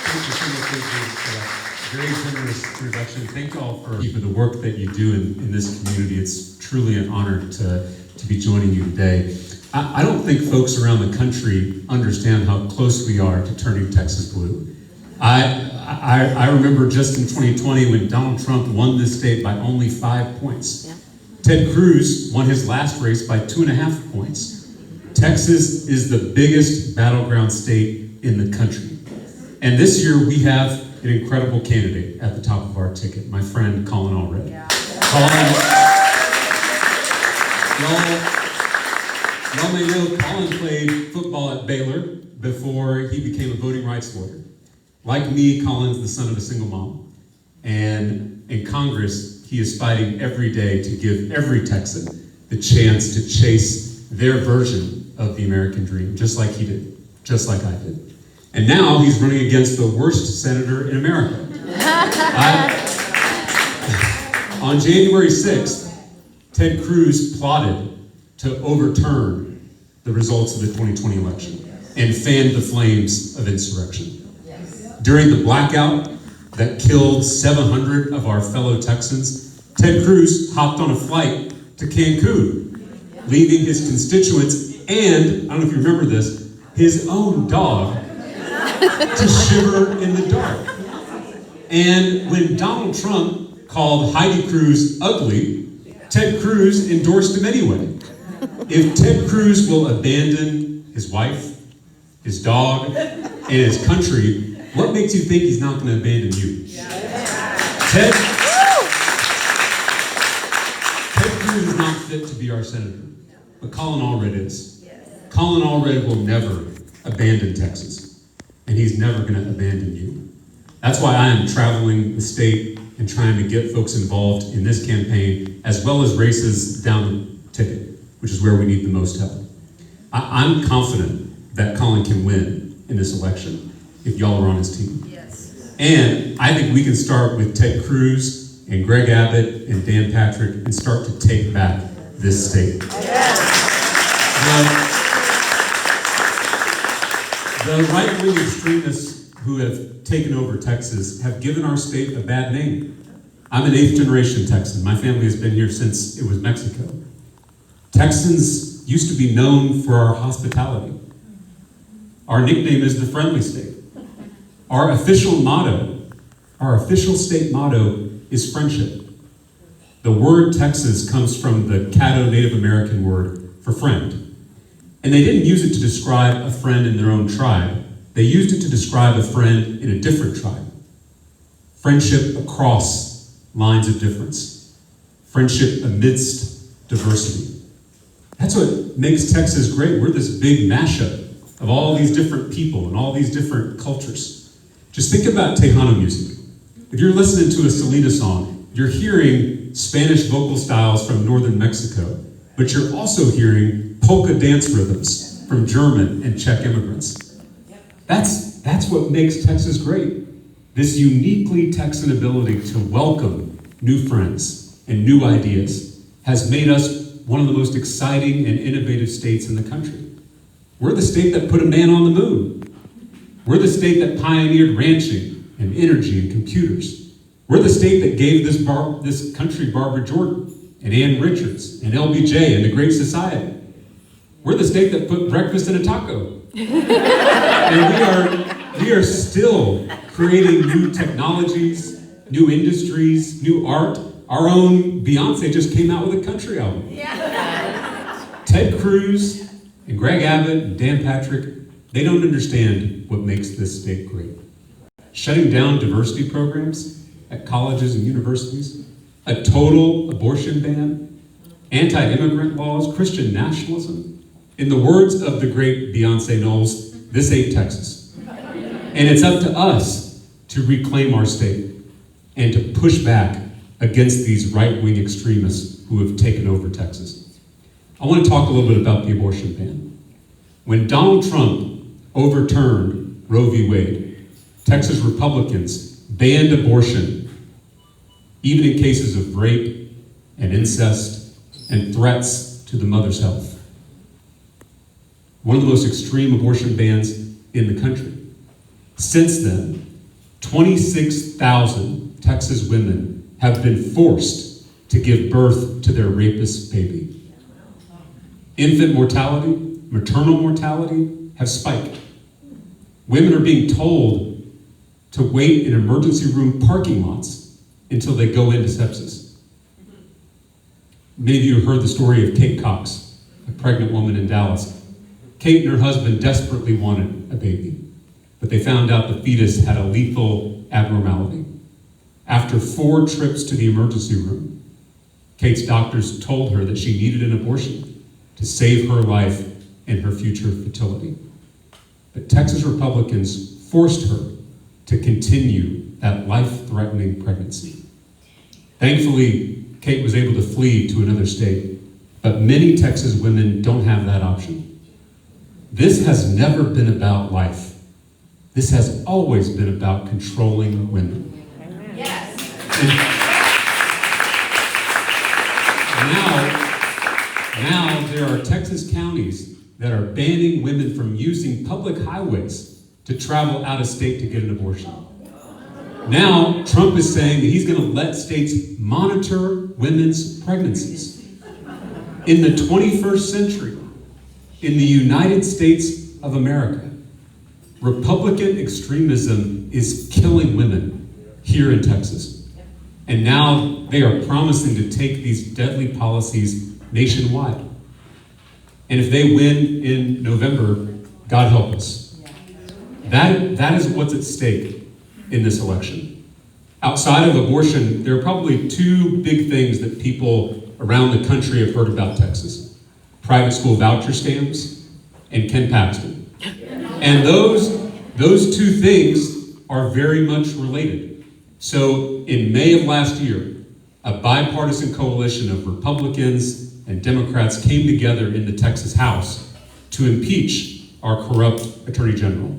Thank you so much for that very generous introduction. Thank you all for the work that you do in this community. It's truly an honor to be joining you today. I don't think folks around the country understand how close we are to turning Texas blue. I remember just in 2020 when Donald Trump won this state by only 5 points. Yeah. Ted Cruz won his last race by 2.5 points. Texas is the biggest battleground state in the country. And this year we have an incredible candidate at the top of our ticket, my friend Colin Allred. Yeah. Colin, y'all may know Colin played football at Baylor before he became a voting rights lawyer. Like me, Colin's the son of a single mom. And in Congress, he is fighting every day to give every Texan the chance to chase their version of the American dream, just like he did, just like I did. And now he's running against the worst senator in America. On January 6th, Ted Cruz plotted to overturn the results of the 2020 election and fanned the flames of insurrection. During the blackout that killed 700 of our fellow Texans, Ted Cruz hopped on a flight to Cancun, leaving his constituents and, I don't know if you remember this, his own dog to shiver in the dark. And when Donald Trump called Heidi Cruz ugly, Ted Cruz endorsed him anyway. If Ted Cruz will abandon his wife, his dog, and his country, what makes you think he's not going to abandon you? Ted Cruz is not fit to be our senator, but Colin Allred is. Colin Allred will never abandon Texas. And he's never going to abandon you. That's why I am traveling the state and trying to get folks involved in this campaign, as well as races down the ticket, which is where we need the most help. I'm confident that Colin can win in this election if y'all are on his team. Yes. And I think we can start with Ted Cruz and Greg Abbott and Dan Patrick and start to take back this state. Yes. The right-wing extremists who have taken over Texas have given our state a bad name. I'm an 8th-generation Texan. My family has been here since it was Mexico. Texans used to be known for our hospitality. Our nickname is the Friendly State. Our official state motto is friendship. The word Texas comes from the Caddo Native American word for friend. And they didn't use it to describe a friend in their own tribe. They used it to describe a friend in a different tribe. Friendship across lines of difference. Friendship amidst diversity. That's what makes Texas great. We're this big mashup of all these different people and all these different cultures. Just think about Tejano music. If you're listening to a Selena song, you're hearing Spanish vocal styles from northern Mexico, but you're also hearing polka dance rhythms from German and Czech immigrants. That's what makes Texas great. This uniquely Texan ability to welcome new friends and new ideas has made us one of the most exciting and innovative states in the country. We're the state that put a man on the moon. We're the state that pioneered ranching and energy and computers. We're the state that gave this country Barbara Jordan and Ann Richards and LBJ and the Great Society. We're the state that put breakfast in a taco. And we are still creating new technologies, new industries, new art. Our own Beyonce just came out with a country album. Yeah. Ted Cruz and Greg Abbott and Dan Patrick, they don't understand what makes this state great. Shutting down diversity programs at colleges and universities, a total abortion ban, anti-immigrant laws, Christian nationalism. In the words of the great Beyonce Knowles, this ain't Texas. And it's up to us to reclaim our state and to push back against these right-wing extremists who have taken over Texas. I want to talk a little bit about the abortion ban. When Donald Trump overturned Roe v. Wade, Texas Republicans banned abortion, even in cases of rape and incest and threats to the mother's health. One of the most extreme abortion bans in the country. Since then, 26,000 Texas women have been forced to give birth to their rapist baby. Infant mortality, maternal mortality have spiked. Women are being told to wait in emergency room parking lots until they go into sepsis. Many of you have heard the story of Kate Cox, a pregnant woman in Dallas. Kate and her husband desperately wanted a baby, but they found out the fetus had a lethal abnormality. After 4 trips to the emergency room, Kate's doctors told her that she needed an abortion to save her life and her future fertility. But Texas Republicans forced her to continue that life-threatening pregnancy. Thankfully, Kate was able to flee to another state, but many Texas women don't have that option. This has never been about life. This has always been about controlling women. Yes. Now there are Texas counties that are banning women from using public highways to travel out of state to get an abortion. Now Trump is saying that he's going to let states monitor women's pregnancies. In the 21st century, in the United States of America, Republican extremism is killing women here in Texas. And now they are promising to take these deadly policies nationwide. And if they win in November, God help us. That is what's at stake in this election. Outside of abortion, there are probably 2 big things that people around the country have heard about Texas: private school voucher scams and Ken Paxton. And those 2 things are very much related. So in May of last year, a bipartisan coalition of Republicans and Democrats came together in the Texas House to impeach our corrupt Attorney General.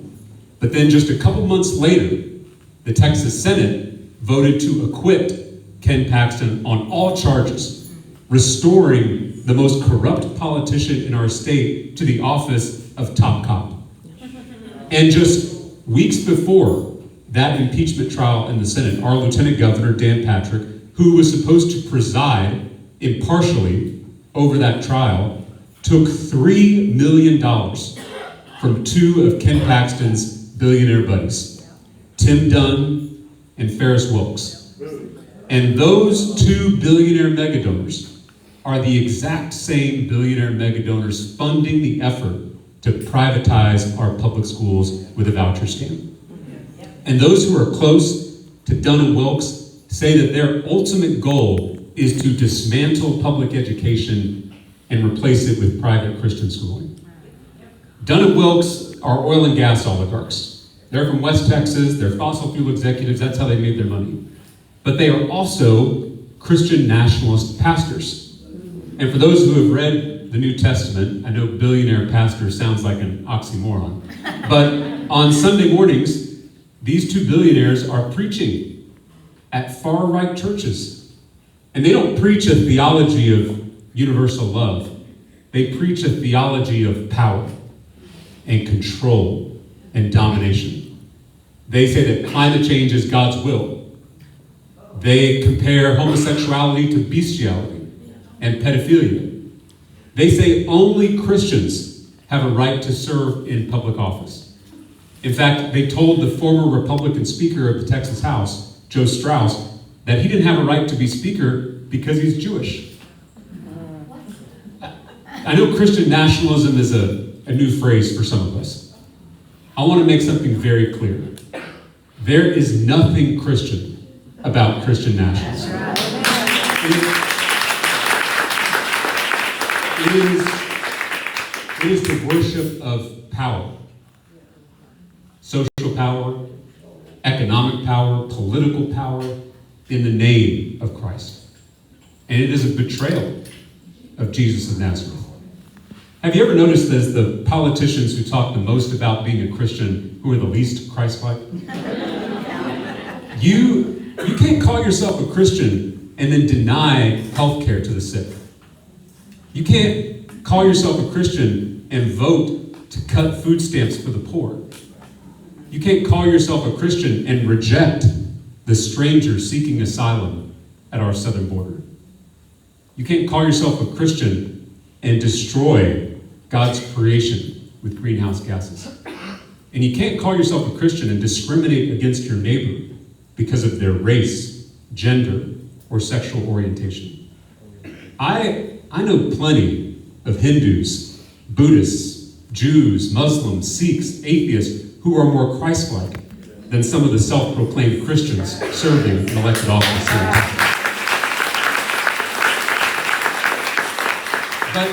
But then just a couple months later, the Texas Senate voted to acquit Ken Paxton on all charges, restoring the most corrupt politician in our state to the office of top cop. And just weeks before that impeachment trial in the Senate, our Lieutenant Governor, Dan Patrick, who was supposed to preside impartially over that trial, took $3 million from 2 of Ken Paxton's billionaire buddies, Tim Dunn and Ferris Wilkes. And those 2 billionaire megadonors are the exact same billionaire megadonors funding the effort to privatize our public schools with a voucher scam. And those who are close to Dunn and Wilkes say that their ultimate goal is to dismantle public education and replace it with private Christian schooling. Dunn and Wilkes are oil and gas oligarchs. They're from West Texas, they're fossil fuel executives, that's how they made their money. But they are also Christian nationalist pastors. And for those who have read the New Testament, I know billionaire pastor sounds like an oxymoron, but on Sunday mornings, these 2 billionaires are preaching at far-right churches. And they don't preach a theology of universal love. They preach a theology of power and control and domination. They say that climate change is God's will. They compare homosexuality to bestiality and pedophilia. They say only Christians have a right to serve in public office. In fact, they told the former Republican Speaker of the Texas House, Joe Strauss, that he didn't have a right to be Speaker because he's Jewish. I know Christian nationalism is a new phrase for some of us. I want to make something very clear. There is nothing Christian about Christian nationalism. It is the worship of power. Social power, economic power, political power, in the name of Christ. And it is a betrayal of Jesus of Nazareth. Have you ever noticed that the politicians who talk the most about being a Christian who are the least Christ-like? You can't call yourself a Christian and then deny health care to the sick. You can't call yourself a Christian and vote to cut food stamps for the poor. You can't call yourself a Christian and reject the stranger seeking asylum at our southern border. You can't call yourself a Christian and destroy God's creation with greenhouse gases. And you can't call yourself a Christian and discriminate against your neighbor because of their race, gender, or sexual orientation. I know plenty of Hindus, Buddhists, Jews, Muslims, Sikhs, atheists who are more Christ-like than some of the self-proclaimed Christians serving in elected office here in Texas. But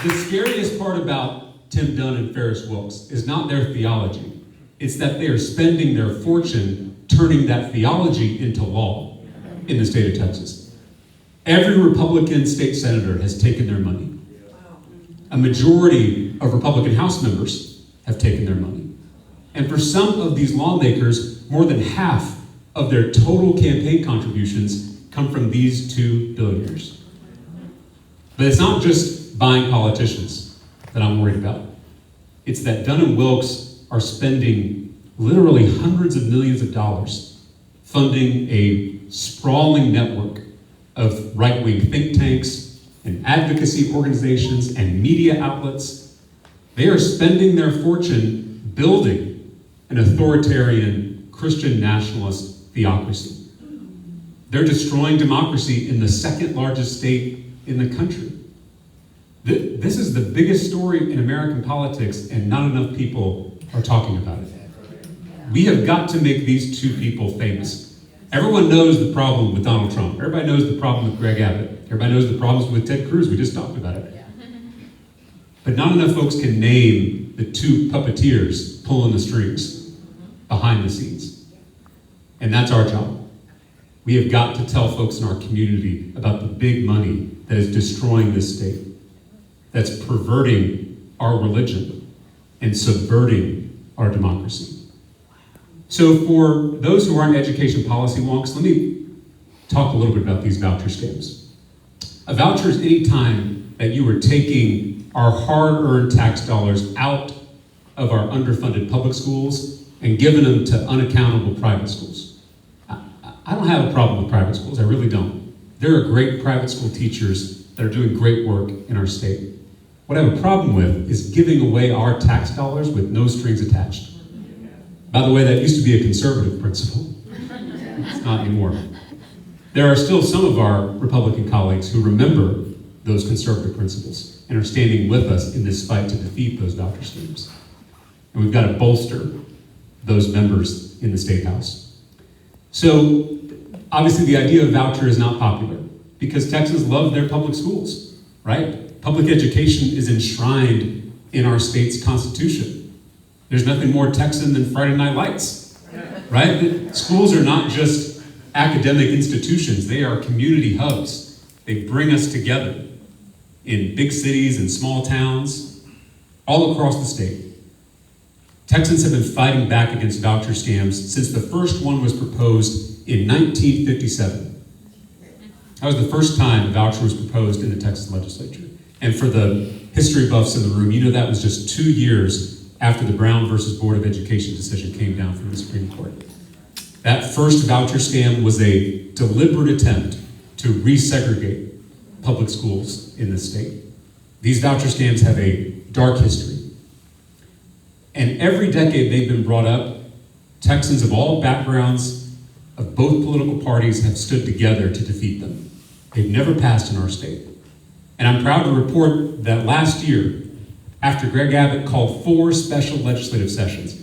the scariest part about Tim Dunn and Ferris Wilks is not their theology. It's that they are spending their fortune turning that theology into law in the state of Texas. Every Republican state senator has taken their money. A majority of Republican House members have taken their money. And for some of these lawmakers, more than half of their total campaign contributions come from these two billionaires. But it's not just buying politicians that I'm worried about. It's that Dunn and Wilkes are spending literally hundreds of millions of dollars funding a sprawling network of right-wing think tanks and advocacy organizations and media outlets. They are spending their fortune building an authoritarian Christian nationalist theocracy. They're destroying democracy in the second largest state in the country. This is the biggest story in American politics, and not enough people are talking about it. We have got to make these two people famous. Everyone knows the problem with Donald Trump. Everybody knows the problem with Greg Abbott. Everybody knows the problems with Ted Cruz. We just talked about it. But not enough folks can name the two puppeteers pulling the strings behind the scenes. And that's our job. We have got to tell folks in our community about the big money that is destroying this state, that's perverting our religion and subverting our democracy. So for those who aren't education policy wonks, let me talk a little bit about these voucher scams. A voucher is any time that you are taking our hard-earned tax dollars out of our underfunded public schools and giving them to unaccountable private schools. I don't have a problem with private schools, I really don't. There are great private school teachers that are doing great work in our state. What I have a problem with is giving away our tax dollars with no strings attached. By the way, that used to be a conservative principle. It's not anymore. There are still some of our Republican colleagues who remember those conservative principles and are standing with us in this fight to defeat those voucher schemes. And we've got to bolster those members in the State House. So, obviously the idea of voucher is not popular because Texans love their public schools, right? Public education is enshrined in our state's constitution. There's nothing more Texan than Friday Night Lights, right? Schools are not just academic institutions, they are community hubs. They bring us together in big cities and small towns, all across the state. Texans have been fighting back against voucher scams since the first one was proposed in 1957. That was the first time a voucher was proposed in the Texas legislature. And for the history buffs in the room, you know that was just 2 years after the Brown versus Board of Education decision came down from the Supreme Court. That first voucher scam was a deliberate attempt to resegregate public schools in this state. These voucher scams have a dark history. And every decade they've been brought up, Texans of all backgrounds, of both political parties, have stood together to defeat them. They've never passed in our state. And I'm proud to report that last year, after Greg Abbott called 4 special legislative sessions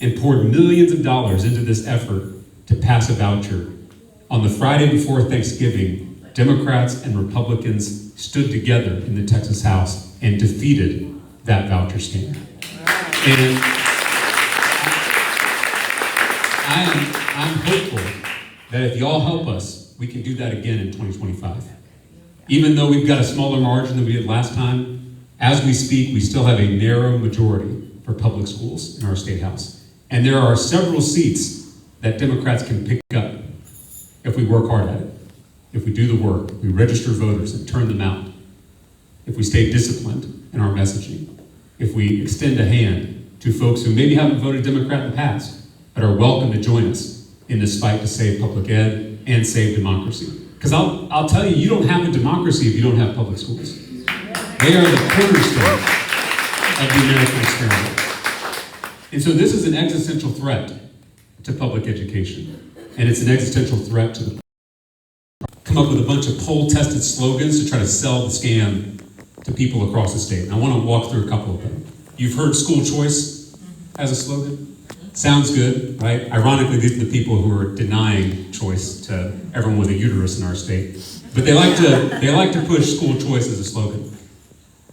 and poured millions of dollars into this effort to pass a voucher, on the Friday before Thanksgiving, Democrats and Republicans stood together in the Texas House and defeated that voucher scam. And I'm hopeful that if y'all help us, we can do that again in 2025. Even though we've got a smaller margin than we did last time, as we speak, we still have a narrow majority for public schools in our state house. And there are several seats that Democrats can pick up if we work hard at it. If we do the work, we register voters and turn them out. If we stay disciplined in our messaging. If we extend a hand to folks who maybe haven't voted Democrat in the past, but are welcome to join us in this fight to save public ed and save democracy. Because I'll tell you, you don't have a democracy if you don't have public schools. They are the cornerstone of the American experiment. And so this is an existential threat to public education. And it's an existential threat to the come up with a bunch of poll-tested slogans to try to sell the scam to people across the state. And I want to walk through a couple of them. You've heard school choice as a slogan. Sounds good, right? Ironically, these are the people who are denying choice to everyone with a uterus in our state. But they like to push school choice as a slogan.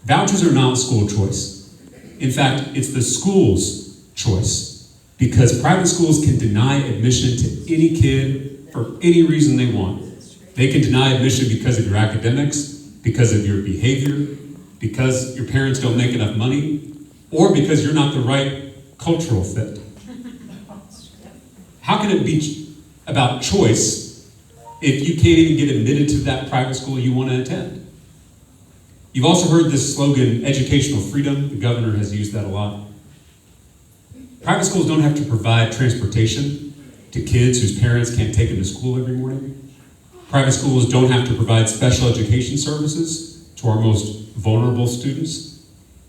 Vouchers are not school choice. In fact, it's the school's choice, because private schools can deny admission to any kid for any reason they want. They can deny admission because of your academics, because of your behavior, because your parents don't make enough money, or because you're not the right cultural fit. How can it be about choice if you can't even get admitted to that private school you want to attend? You've also heard this slogan, educational freedom. The governor has used that a lot. Private schools don't have to provide transportation to kids whose parents can't take them to school every morning. Private schools don't have to provide special education services to our most vulnerable students.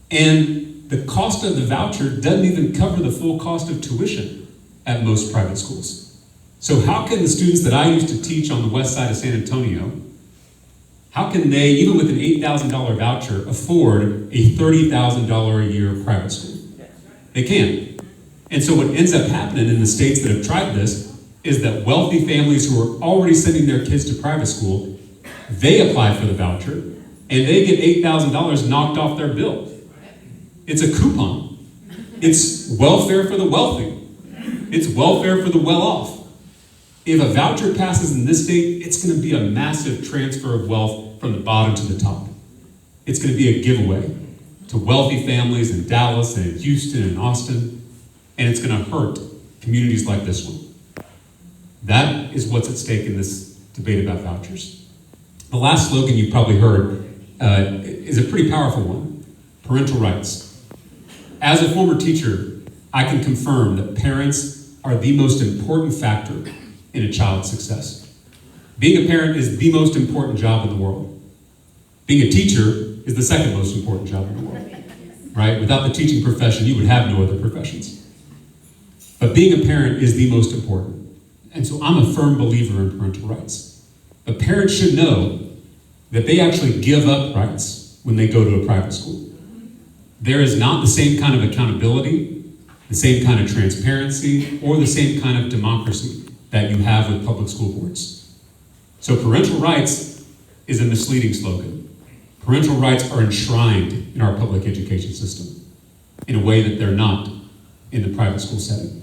And the cost of the voucher doesn't even cover the full cost of tuition at most private schools. So how can the students that I used to teach on the west side of San Antonio, how can they, even with an $8,000 voucher, afford a $30,000 a year private school? They can't. And so what ends up happening in the states that have tried this is that wealthy families who are already sending their kids to private school, they apply for the voucher, and they get $8,000 knocked off their bill. It's a coupon. It's welfare for the wealthy. It's welfare for the well-off. If a voucher passes in this state, it's going to be a massive transfer of wealth from the bottom to the top. It's going to be a giveaway to wealthy families in Dallas and in Houston and Austin, and it's going to hurt communities like this one. That is what's at stake in this debate about vouchers. The last slogan you've probably heard is a pretty powerful one: parental rights. As a former teacher, I can confirm that parents are the most important factor in a child's success. Being a parent is the most important job in the world. Being a teacher is the second most important job in the world, right? Without the teaching profession, you would have no other professions. But being a parent is the most important. And so I'm a firm believer in parental rights. But parents should know that they actually give up rights when they go to a private school. There is not the same kind of accountability, the same kind of transparency, or the same kind of democracy that you have with public school boards. So parental rights is a misleading slogan. Parental rights are enshrined in our public education system in a way that they're not in the private school setting.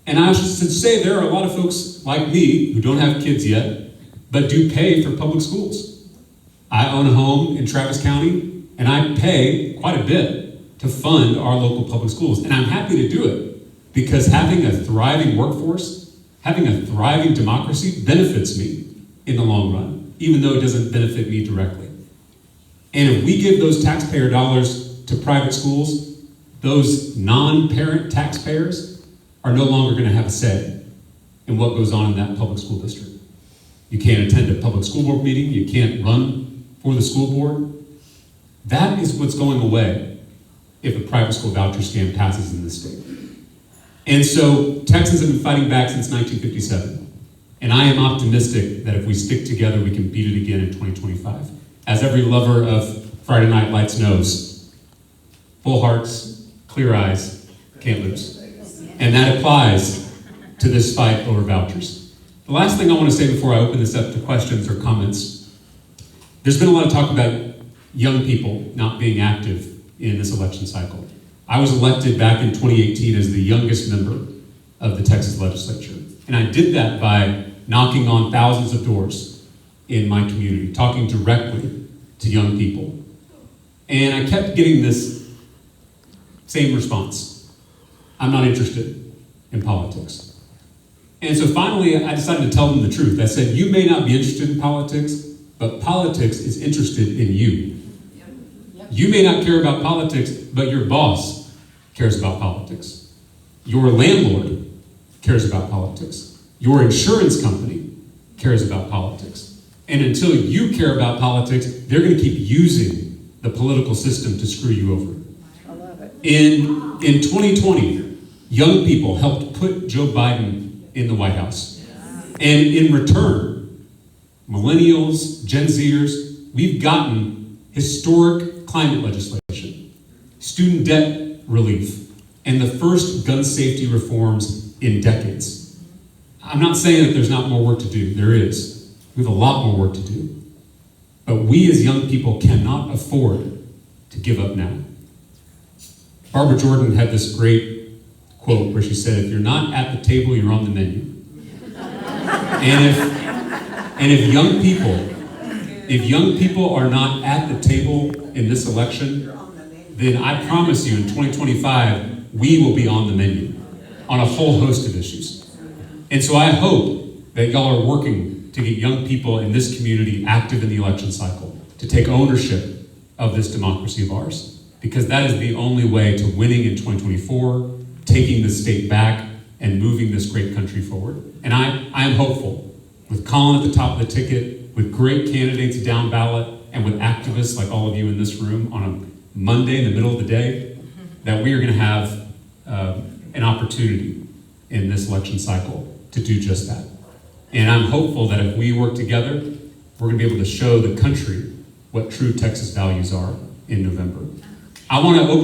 And I should say there are a lot of folks like me who don't have kids yet, but do pay for public schools. I own a home in Travis County, and I pay quite a bit to fund our local public schools. And I'm happy to do it, because having a thriving workforce, having a thriving democracy benefits me in the long run, even though it doesn't benefit me directly. And if we give those taxpayer dollars to private schools, those non-parent taxpayers are no longer going to have a say in what goes on in that public school district. You can't attend a public school board meeting. You can't run for the school board. That is what's going away if a private school voucher scam passes in this state. And so Texans have been fighting back since 1957. And I am optimistic that if we stick together, we can beat it again in 2025. As every lover of Friday Night Lights knows, full hearts, clear eyes, can't lose. And that applies to this fight over vouchers. The last thing I want to say before I open this up to questions or comments, there's been a lot of talk about young people not being active in this election cycle. I was elected back in 2018 as the youngest member of the Texas legislature. And I did that by knocking on thousands of doors in my community, talking directly to young people. And I kept getting this same response: I'm not interested in politics. And so finally, I decided to tell them the truth. I said, you may not be interested in politics, but politics is interested in you. You may not care about politics, but your boss cares about politics. Your landlord cares about politics. Your insurance company cares about politics. And until you care about politics, they're going to keep using the political system to screw you over. I love it. In 2020, young people helped put Joe Biden in the White House. And in return, millennials, Gen Zers, we've gotten historic climate legislation, student debt relief, and the first gun safety reforms in decades. I'm not saying that there's not more work to do. There is. We have a lot more work to do. But we as young people cannot afford to give up now. Barbara Jordan had this great quote where she said, if you're not at the table, you're on the menu. And if young people are not at the table in this election, then I promise you in 2025, we will be on the menu on a whole host of issues. And so I hope that y'all are working to get young people in this community active in the election cycle, to take ownership of this democracy of ours, because that is the only way to winning in 2024, taking the state back, and moving this great country forward. And I am hopeful, with Colin at the top of the ticket, with great candidates down ballot, and with activists like all of you in this room on a Monday in the middle of the day, that we are going to have an opportunity in this election cycle to do just that. And I'm hopeful that if we work together, we're going to be able to show the country what true Texas values are in November. I want to open